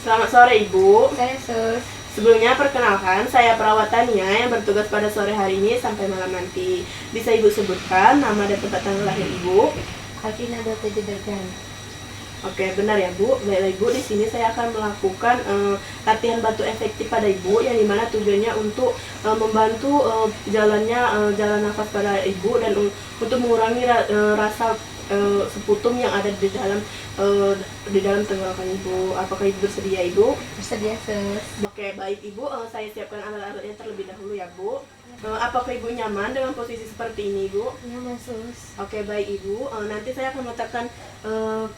Selamat sore Ibu. Saya Sus. Sebelumnya perkenalkan, saya perawat Tania yang bertugas pada sore hari ini sampai malam nanti. Bisa Ibu sebutkan nama dan tempat tanggal lahir Ibu? Alvina 27 Dergan. Oke, benar ya Bu. Baiklah Ibu, di sini saya akan melakukan latihan batu efektif pada Ibu, yang dimana tujuannya untuk membantu jalannya jalan nafas pada Ibu dan untuk mengurangi rasa seputum yang ada di dalam tenggorokan Ibu. Apakah Ibu bersedia Ibu? Bersedia Sus. Oke, baik Ibu, saya siapkan alat-alatnya terlebih dahulu ya Bu. Apakah Ibu nyaman dengan posisi seperti ini Ibu? Nyaman Sus. Oke, baik Ibu. Nanti saya akan meletakkan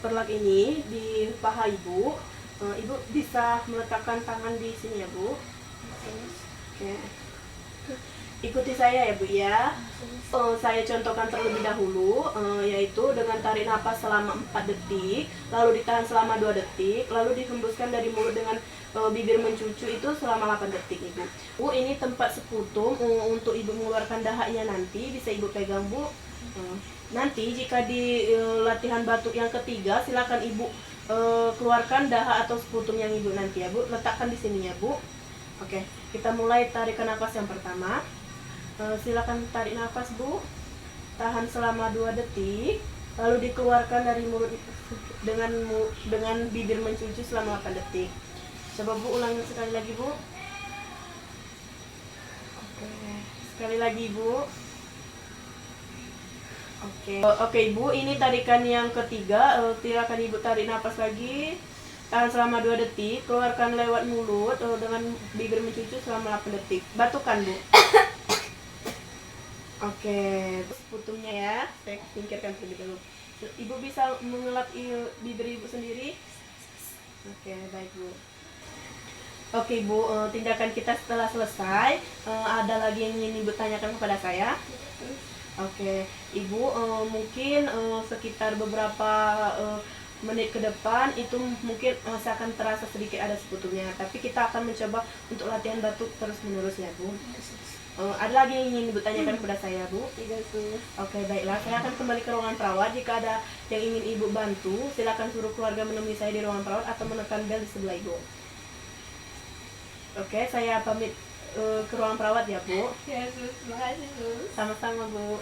perlak ini di paha Ibu. Ibu bisa meletakkan tangan di sini ya Bu. Oke. Ikuti saya ya Bu ya. Saya contohkan terlebih dahulu, yaitu dengan tarik nafas selama 4 detik, lalu ditahan selama 2 detik, lalu dihembuskan dari mulut dengan bibir mencucu itu selama 8 detik Ibu. Bu, ini tempat seputum untuk Ibu mengeluarkan dahaknya nanti, bisa Ibu pegang Bu. Nanti jika di latihan batuk yang ketiga, silakan Ibu keluarkan dahak atau seputum yang Ibu nanti ya Bu. Letakkan di sini ya Bu. Oke, kita mulai tarikan nafas yang pertama. Silakan tarik nafas Bu, tahan selama 2 detik, lalu dikeluarkan dari mulut dengan bibir mencucu selama 8 detik. Coba Bu ulangi sekali lagi Bu. Oke, sekali lagi Bu. Oke Ibu, ini tarikan yang ketiga. Silakan Ibu tarik nafas lagi, tahan selama 2 detik, keluarkan lewat mulut dengan bibir mencucu selama 8 detik. Batukan Bu. Oke, seputumnya ya, saya singkirkan terlebih dahulu. Ibu bisa mengelap bibir Ibu sendiri? Oke, baik Bu. Oke Bu, tindakan kita setelah selesai. Ada lagi yang ingin Ibu tanyakan kepada saya? Oke, Ibu, mungkin sekitar beberapa menit ke depan itu mungkin masih akan terasa sedikit ada seputumnya, tapi kita akan mencoba untuk latihan batuk terus menerus ya Bu. Ada lagi yang ingin Ibu tanyakan kepada saya Bu? Tidak Sus. Oke, baiklah, saya akan kembali ke ruangan perawat. Jika ada yang ingin Ibu bantu, silakan suruh keluarga menemui saya di ruangan perawat atau menekan bel di sebelah Ibu. Oke, saya pamit ke ruangan perawat ya Bu. Ya Sus, terima kasih Sus. Sama-sama Bu.